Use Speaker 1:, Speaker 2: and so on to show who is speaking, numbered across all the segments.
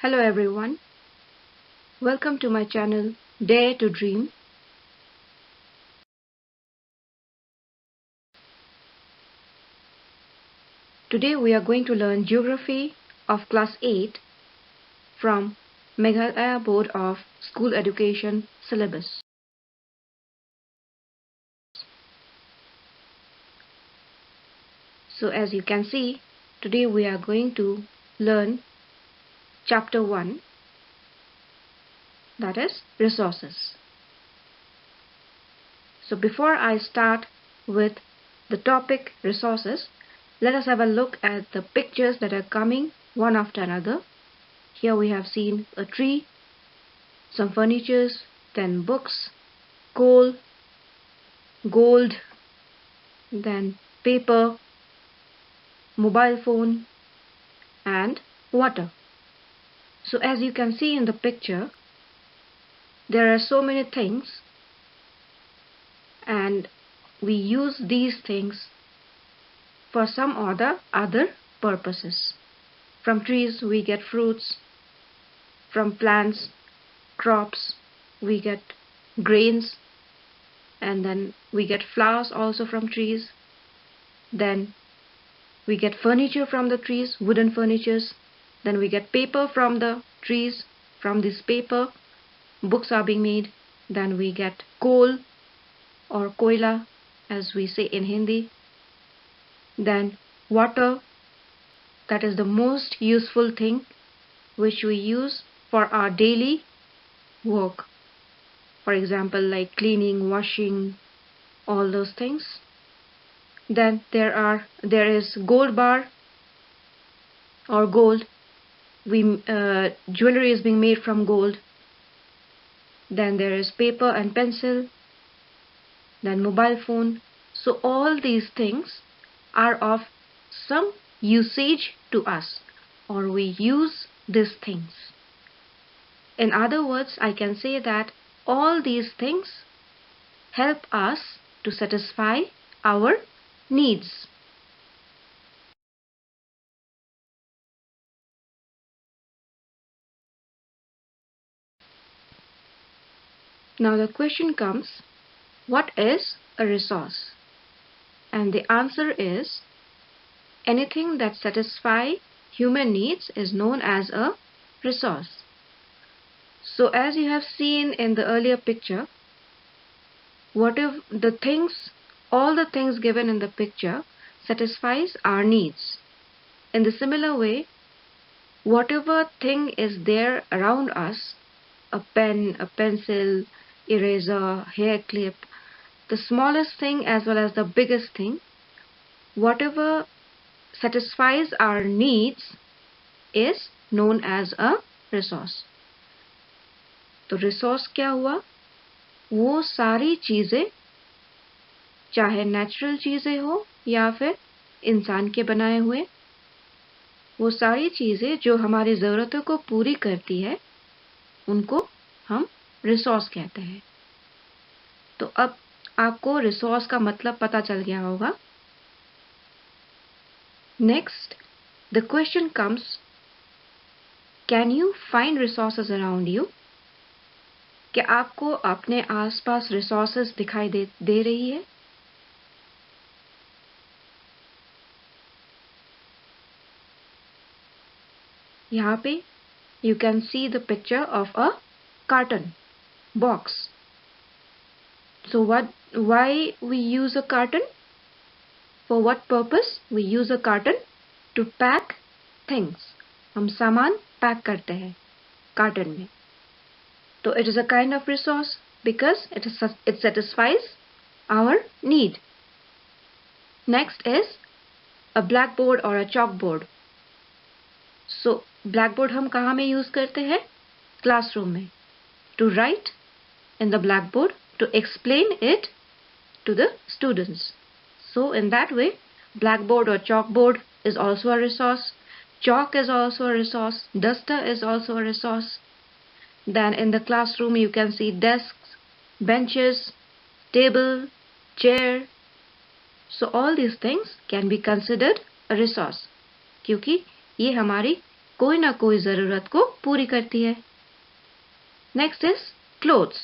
Speaker 1: Hello everyone, welcome to my channel Dare to Dream. Today we are going to learn Geography of Class 8 from Meghalaya Board of School Education syllabus. So as you can see, today we are going to learn Chapter 1, that is Resources. So before I start with the topic Resources, let us have a look at the pictures that are coming one after another. Here we have seen a tree, some furnitures, then books, coal, gold, then paper, mobile phone, and water. So as you can see in the picture, there are so many things, and we use these things for some other purposes. From trees we get fruits, from plants, crops, we get grains, and then we get flowers also from trees. Then we get furniture from the trees, wooden furnitures. Then we get paper from the trees. From this paper, books are being made. Then we get coal or koila, as we say in Hindi. Then water, that is the most useful thing which we use for our daily work. For example, like cleaning, washing, all those things. Then there is gold bar or gold. Jewelry is being made from gold. Then there is paper and pencil. Then mobile phone. So all these things are of some usage to us, or we use these things. In other words, I can say that all these things help us to satisfy our needs. Now the question comes, what is a resource? And the answer is, anything that satisfies human needs is known as a resource. So as you have seen in the earlier picture, all the things given in the picture satisfies our needs. In the similar way, whatever thing is there around us, a pen, a pencil, eraser, hair clip, the smallest thing as well as the biggest thing, whatever satisfies our needs is known as a resource. तो resource क्या हुआ? वो सारी चीजें, चाहे natural चीजें हो या फिर इंसान के बनाए हुए, वो सारी चीजें जो हमारी जरूरतों को पूरी करती है, उनको हम रिसोर्स कहते हैं. तो अब आपको रिसोर्स का मतलब पता चल गया होगा. Next, the question comes, can you find resources around you? क्या आपको अपने आसपास रिसोर्सेज दिखाई दे रही है? यहाँ पे you can see the picture of a carton box. So why we use a carton? For what purpose we use a carton? To pack things. हम सामान पैक करते हैं कार्टन में. So it is a kind of resource because it satisfies our need. Next is a blackboard or a chalkboard. So blackboard हम कहाँ में use करते हैं? Classroom में. To write in the blackboard, to explain it to the students. So in that way, blackboard or chalkboard is also a resource. Chalk is also a resource. Duster is also a resource. Then in the classroom you can see desks, benches, table, chair. So all these things can be considered a resource, क्योंकि ये हमारी कोई ना कोई ज़रूरत को पूरी करती है। Next is clothes.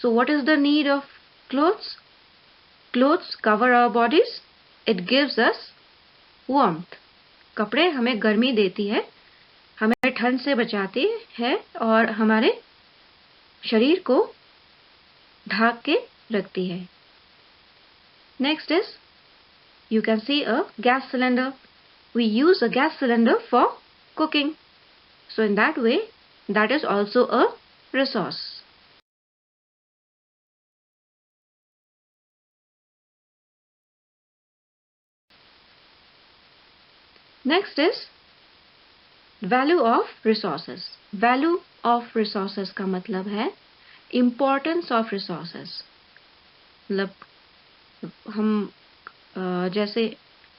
Speaker 1: So what is the need of clothes? Clothes cover our bodies, it gives us warmth. कपड़े हमें गर्मी देती है, हमें ठंड से बचाती है और हमारे शरीर को ढक के रखती है। Next is, you can see a gas cylinder. We use a gas cylinder for cooking. So in that way, that is also a resource. Next is value of resources. Value of resources का मतलब है importance of resources. मतलब हम जैसे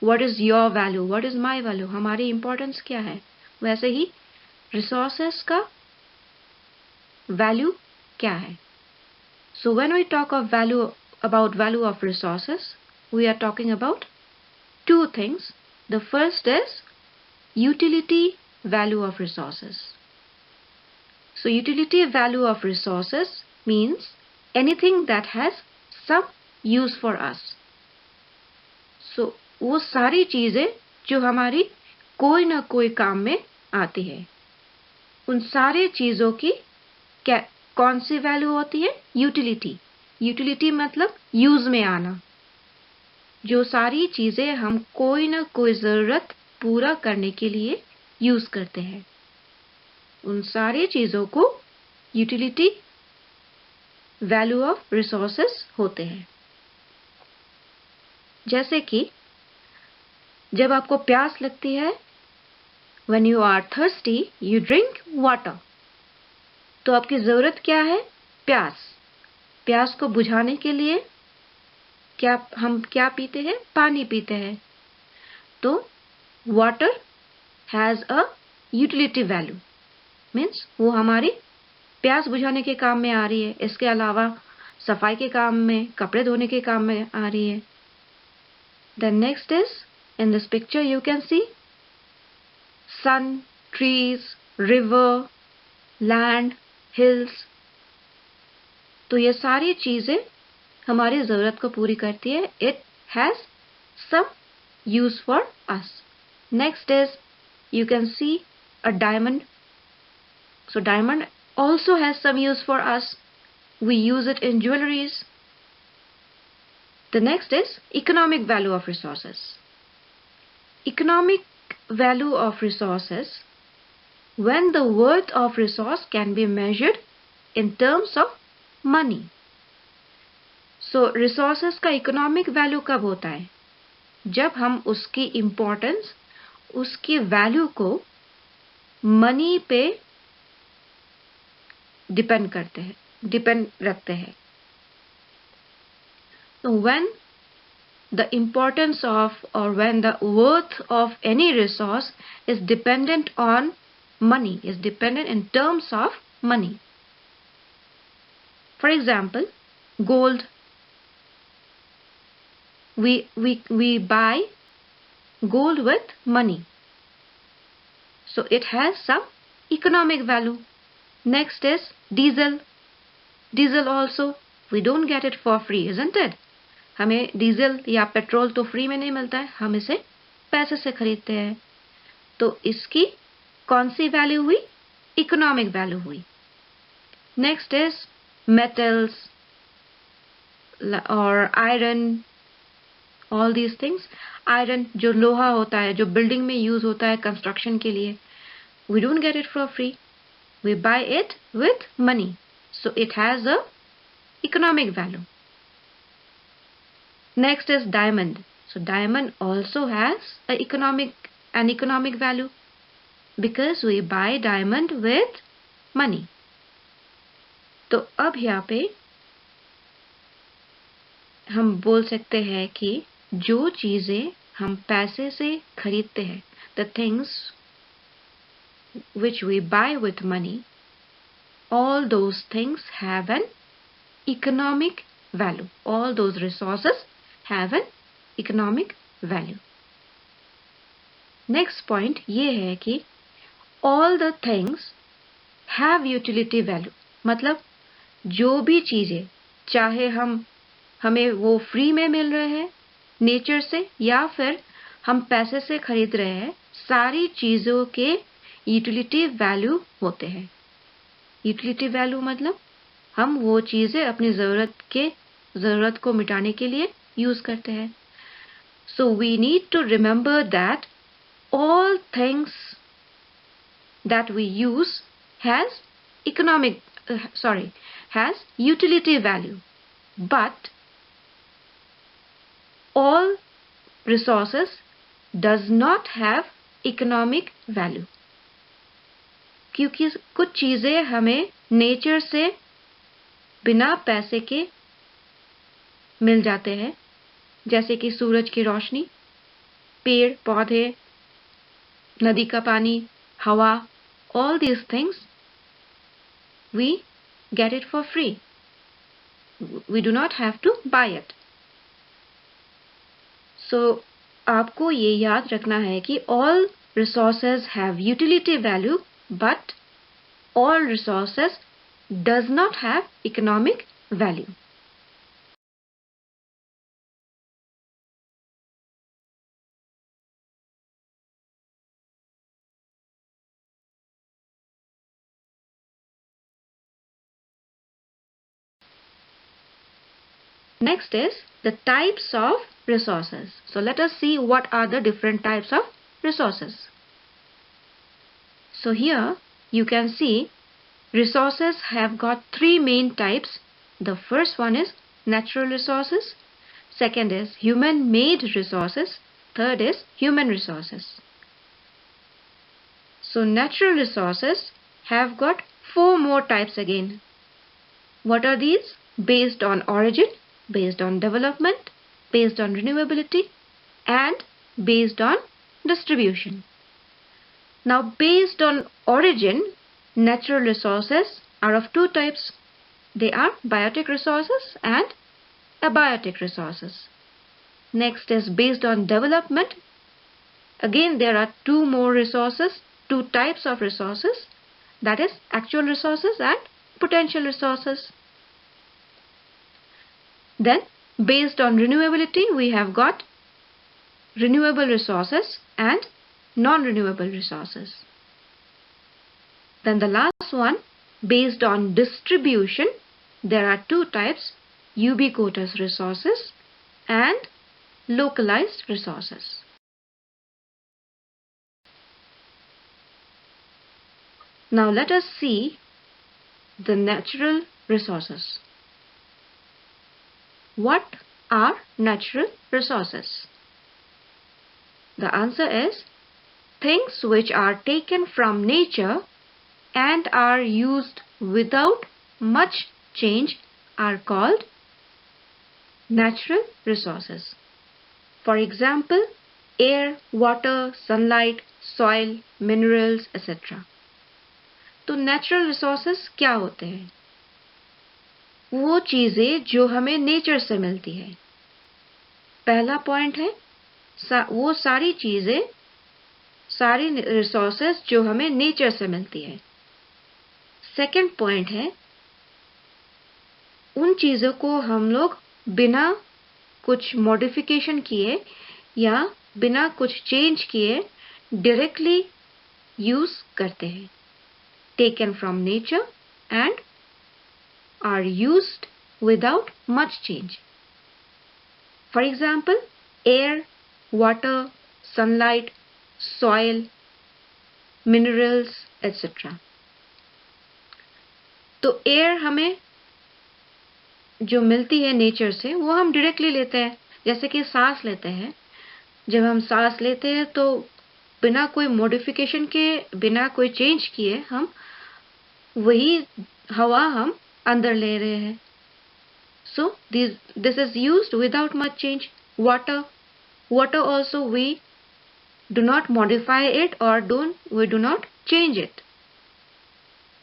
Speaker 1: what is your value, what is my value, हमारी importance क्या है, वैसे ही resources का value क्या है. So when we talk of value of resources, we are talking about two things. The first is utility value of resources. So utility value of resources means anything that has some use for us. So वो सारी चीजें जो हमारी कोई ना कोई काम में आती है, उन सारी चीजों की क्या कौन सी वैल्यू होती है? यूटिलिटी. यूटिलिटी मतलब यूज में आना. जो सारी चीजें हम कोई ना कोई जरूरत पूरा करने के लिए यूज करते हैं, उन सारी चीजों को यूटिलिटी वैल्यू ऑफ रिसोर्सेस होते हैं. जैसे कि जब आपको प्यास लगती है, when you are thirsty, you drink water. तो आपकी जरूरत क्या है? प्यास. प्यास को बुझाने के लिए हम क्या पीते हैं? पानी पीते हैं. तो water has a utility value, means वो हमारी प्यास बुझाने के काम में आ रही है. इसके अलावा सफाई के काम में, कपड़े धोने के काम में आ रही है. Then next is, in this picture you can see sun, trees, river, land, hills. तो ये सारी चीजें हमारी जरूरत को पूरी करती है. It has some use for us. Next is, you can see a diamond. So diamond also has some use for us. We use it in jewelries. The next is economic value of resources. Economic value of resources, when the worth of resource can be measured in terms of money. So resources का economic value कब होता है? जब हम उसकी importance, उसकी value को money पे depend रखते हैं. So when the importance of, or when the worth of any resource is dependent on money, is dependent in terms of money. For example, gold. We buy gold with money. So it has some economic value. Next is diesel. Diesel also, we don't get it for free, isn't it? हमें diesel या petrol तो free में नहीं मिलता है, हम इसे पैसे से खरीदते हैं. तो इसकी कौन सी वैल्यू हुई? इकोनॉमिक वैल्यू हुई. नेक्स्ट इज मेटल्स और iron, all these things. Iron जो लोहा होता है, जो बिल्डिंग में यूज होता है कंस्ट्रक्शन के लिए, we don't get it for free, we buy it with money. So it has a economic value. Next is diamond. So diamond also has an economic value because we buy diamond with money. तो अब यहाँ पे हम बोल सकते हैं कि जो चीजें हम पैसे से खरीदते हैं, the things which we buy with money, all those things have an economic value. All those resources have an economic value. Next point ये है कि all the things have utility value. मतलब जो भी चीजें, चाहे हमें वो फ्री में मिल रहे हैं नेचर से या फिर हम पैसे से खरीद रहे हैं, सारी चीजों के यूटिलिटी वैल्यू होते हैं. यूटिलिटी वैल्यू मतलब हम वो चीजें अपनी जरूरत को मिटाने के लिए यूज करते हैं. So we need to remember that all things that we use has has utility value, but all resources does not have economic value. क्योंकि कुछ चीजें हमें नेचर से बिना पैसे के मिल जाते हैं, जैसे कि सूरज की रोशनी, पेड़ पौधे, नदी का पानी, हवा. All these things we get it for free. We do not have to buy it. So आपको ये याद रखना है कि all resources have utility value, but all resources does not have economic value. Next is the types of resources. So let us see what are the different types of resources. So here you can see resources have got three main types. The first one is natural resources, second is human-made resources, third is human resources. So natural resources have got four more types again. What are these? Based on origin, based on development, based on renewability, and based on distribution. Now, based on origin, natural resources are of two types. They are biotic resources and abiotic resources. Next is based on development. Again, there are two more resources, two types of resources, that is actual resources and potential resources. Then, based on renewability, we have got renewable resources and non-renewable resources. Then the last one, based on distribution, there are two types, ubiquitous resources and localized resources. Now let us see the natural resources. What are natural resources? The answer is things which are taken from nature and are used without much change are called natural resources. For example, air, water, sunlight, soil, minerals, etc. तो natural resources क्या होते हैं? वो चीजें जो हमें nature से मिलती है. पहला पॉइंट है वो सारी चीजें, सारी रिसोर्सेस जो हमें नेचर से मिलती है. सेकंड पॉइंट है उन चीजों को हम लोग बिना कुछ मॉडिफिकेशन किए या बिना कुछ चेंज किए डायरेक्टली यूज करते हैं. Taken from nature and are used without much change. For example, air, water, sunlight, soil, minerals, etc. तो एयर हमें जो मिलती है नेचर से वो हम डायरेक्टली लेते हैं. जैसे कि सांस लेते हैं, जब हम सांस लेते हैं तो बिना कोई मॉडिफिकेशन के, बिना कोई चेंज किए हम वही हवा हम अंदर ले रहे हैं. So this is used without much change. Water also we do not modify it or we do not change it.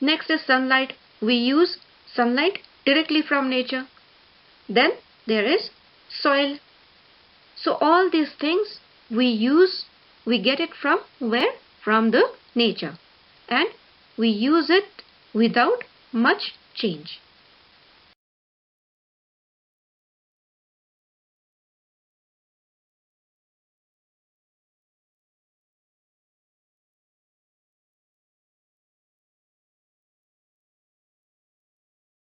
Speaker 1: Next is sunlight. We use sunlight directly from nature. Then there is soil. So all these things we get it from where? From the nature. and we use it without much change.